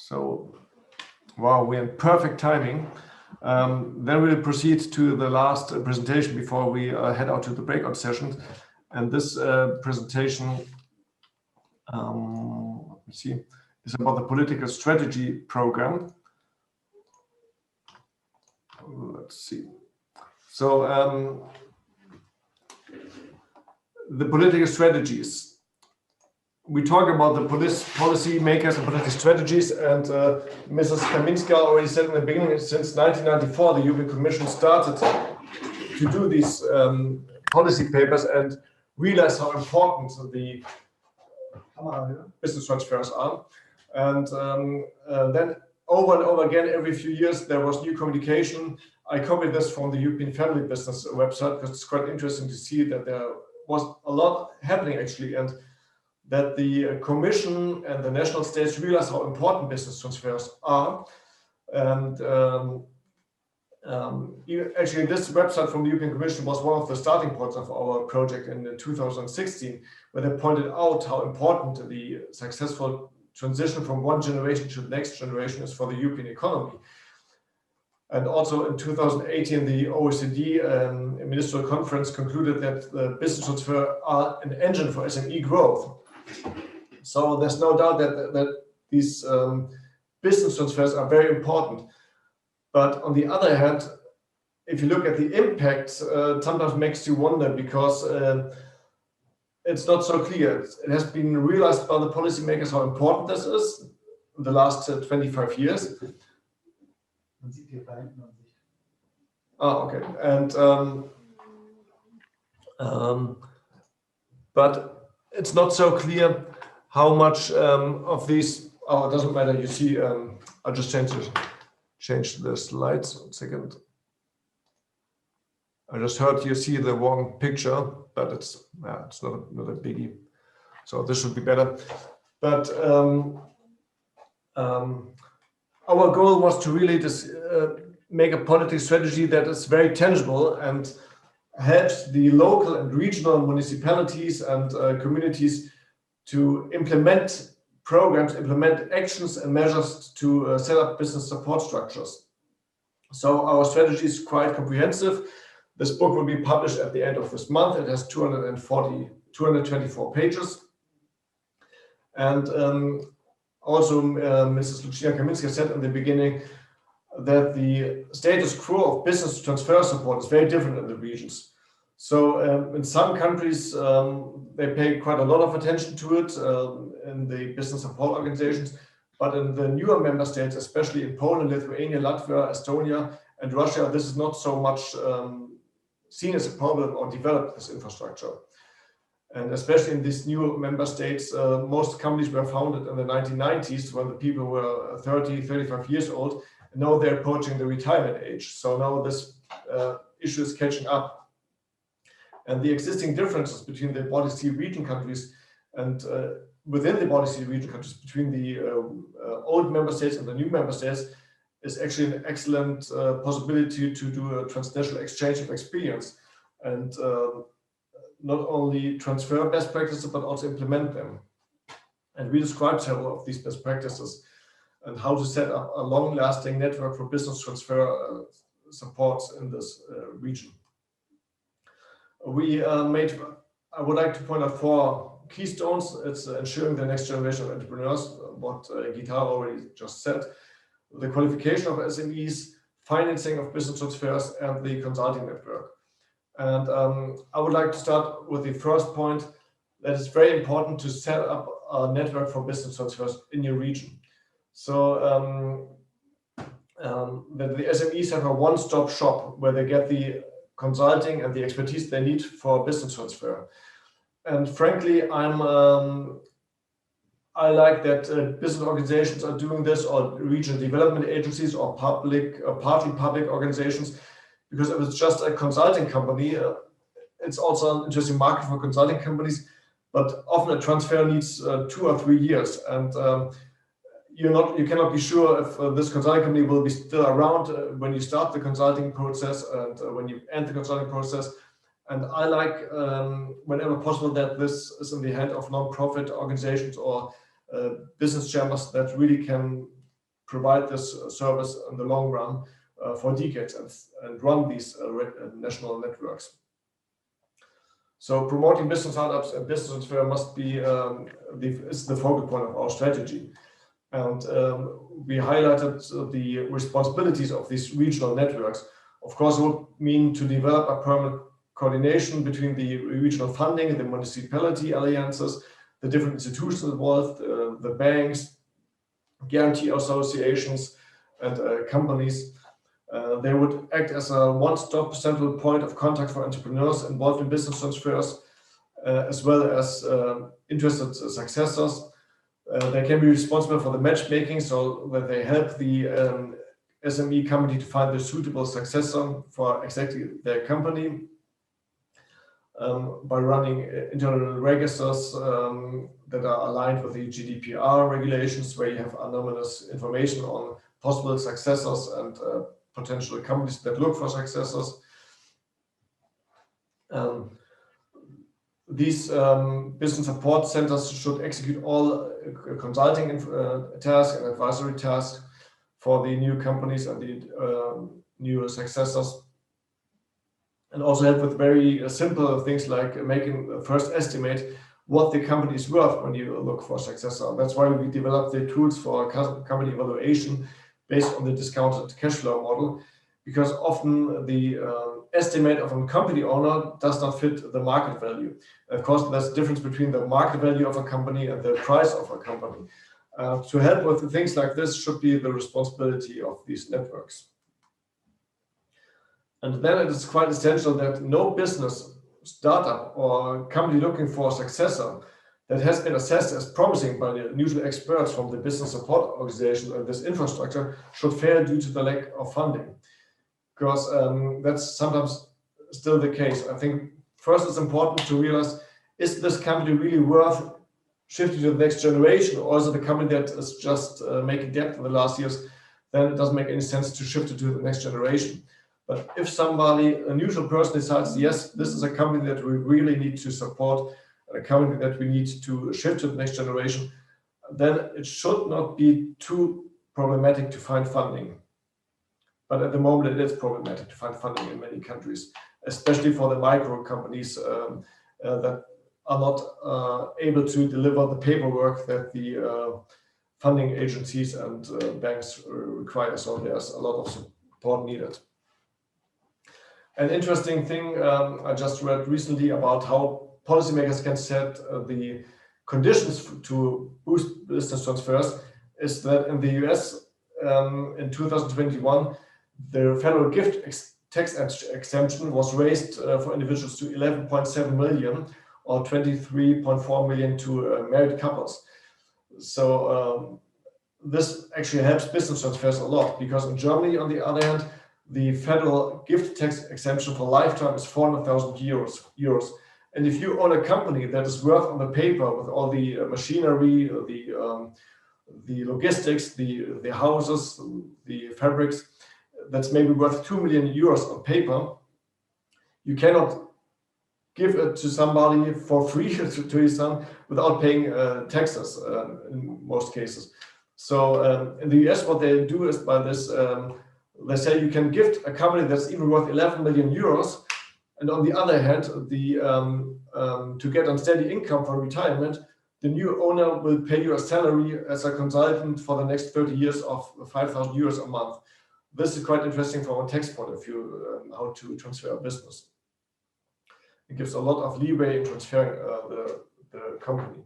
So, wow, we're in perfect timing. Then we'll proceed to the last presentation before we head out to the breakout sessions. And this presentation, let's see, is about the political strategy program. Let's see. So the political strategies. We talk about the policy makers and political strategies, and Mrs. Kaminska already said in the beginning, since 1994, the European Commission started to do these policy papers and realized how important the business transfers are. And then over and over again, every few years, there was new communication. I copied this from the European Family Business website because it's quite interesting to see that there was a lot happening actually, and that the Commission and the national states realize how important business transfers are. And actually, this website from the European Commission was one of the starting points of our project in 2016, where they pointed out how important the successful transition from one generation to the next generation is for the European economy. And also in 2018, the OECD Ministerial Conference concluded that the business transfer are an engine for SME growth. So there's no doubt that these business transfers are very important. But on the other hand, if you look at the impact, sometimes makes you wonder because it's not so clear. It has been realized by the policymakers how important this is in the last 25 years. Okay. And but it's not so clear how much of these. Oh, it doesn't matter. You see, I'll just change the slides. 1 second. I just heard you see the wrong picture, but it's not a biggie. So this should be better. But our goal was to really make a political strategy that is very tangible and helps the local and regional municipalities and communities to implement programs, implement actions and measures to set up business support structures. So our strategy is quite comprehensive. This book will be published at the end of this month. It has 224 pages. And also Mrs. Lucia Kaminska said in the beginning that the status quo of business transfer support is very different in the regions. So in some countries, they pay quite a lot of attention to it in the business support organizations, but in the newer member states, especially in Poland, Lithuania, Latvia, Estonia, and Russia, this is not so much seen as a problem or developed as infrastructure. And especially in these new member states, most companies were founded in the 1990s when the people were 30, 35 years old. And now they're approaching the retirement age. So now this issue is catching up. And the existing differences between the Baltic Sea region countries and within the Baltic Sea region countries, between the old member states and the new member states, is actually an excellent possibility to do a transnational exchange of experience and not only transfer best practices, but also implement them. And we describe several of these best practices and how to set up a long-lasting network for business transfer supports in this region. I would like to point out 4 keystones. It's ensuring the next generation of entrepreneurs, what Gitar already just said, the qualification of SMEs, financing of business transfers, and the consulting network. And I would like to start with the first point, that it's very important to set up a network for business transfers in your region. So that the SMEs have a one-stop shop where they get the consulting and the expertise they need for business transfer. And frankly, I like that business organizations are doing this, or regional development agencies, or partly public organizations, because if it's just a consulting company, it's also an interesting market for consulting companies, but often a transfer needs 2 or 3 years. And you cannot be sure if this consulting company will be still around when you start the consulting process and when you end the consulting process. And I like, whenever possible, that this is in the hand of non-profit organizations or business chambers that really can provide this service in the long run for decades and run these national networks. So promoting business startups and business transfer must be is the focal point of our strategy. And we highlighted the responsibilities of these regional networks. Of course, it would mean to develop a permanent coordination between the regional funding, the municipality alliances, the different institutions involved, the banks, guarantee associations, and companies. They would act as a one-stop central point of contact for entrepreneurs involved in business transfers, as well as interested successors. They can be responsible for the matchmaking, so that they help the SME company to find the suitable successor for exactly their company by running internal registers that are aligned with the GDPR regulations, where you have anonymous information on possible successors and potential companies that look for successors. These business support centers should execute all consulting tasks and advisory tasks for the new companies and the new successors, and also help with very simple things like making a first estimate what the company is worth when you look for a successor. That's why we developed the tools for company evaluation based on the discounted cash flow model, because often the estimate of a company owner does not fit the market value. Of course, there's a difference between the market value of a company and the price of a company. To help with things like this should be the responsibility of these networks. And then it is quite essential that no business, startup, or company looking for a successor that has been assessed as promising by the neutral experts from the business support organization and this infrastructure should fail due to the lack of funding. Because that's sometimes still the case. I think first it's important to realize, is this company really worth shifting to the next generation, or is it a company that is just making debt in the last years? Then it doesn't make any sense to shift it to the next generation. But if somebody, a neutral person, decides, yes, this is a company that we really need to support, a company that we need to shift to the next generation, then it should not be too problematic to find funding. But at the moment, it is problematic to find funding in many countries, especially for the micro companies that are not able to deliver the paperwork that the funding agencies and banks require. So there's a lot of support needed. An interesting thing I just read recently about how policymakers can set the conditions to boost business transfers is that in the US in 2021, the federal gift tax exemption was raised for individuals to 11.7 million or 23.4 million to married couples. So this actually helps business transfers a lot, because in Germany, on the other hand, the federal gift tax exemption for lifetime is 400,000 euros. And if you own a company that is worth on the paper with all the machinery, the logistics, the houses, the fabrics, that's maybe worth 2 million euros on paper, you cannot give it to somebody for free to his son without paying taxes in most cases. So in the US, what they do is by this, they say you can gift a company that's even worth 11 million euros. And on the other hand, to get a steady income for retirement, the new owner will pay you a salary as a consultant for the next 30 years of 5,000 euros a month. This is quite interesting from a tax point of view, how to transfer a business. It gives a lot of leeway in transferring the company.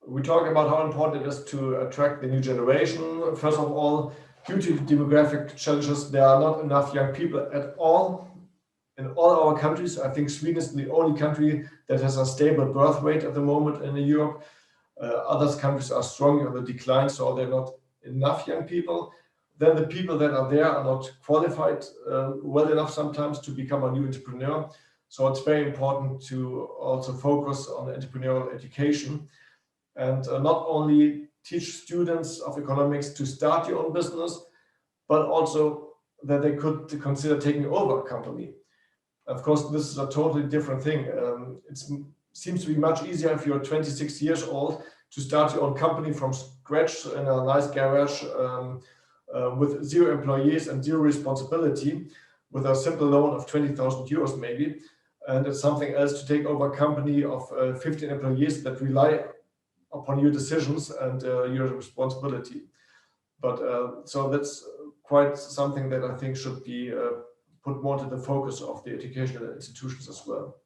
We talk about how important it is to attract the new generation. First of all, due to demographic challenges, there are not enough young people at all in all our countries. I think Sweden is the only country that has a stable birth rate at the moment in Europe. Other countries are strongly on the decline, so they're not enough young people. Then the people that are there are not qualified well enough sometimes to become a new entrepreneur. So it's very important to also focus on entrepreneurial education and not only teach students of economics to start your own business, but also that they could consider taking over a company. Of course, this is a totally different thing. It seems to be much easier if you're 26 years old to start your own company from scratch in a nice garage with 0 employees and 0 responsibility, with a simple loan of 20,000 euros maybe. And it's something else to take over a company of 15 employees that rely upon your decisions and your responsibility. But so that's quite something that I think should be put more to the focus of the educational institutions as well.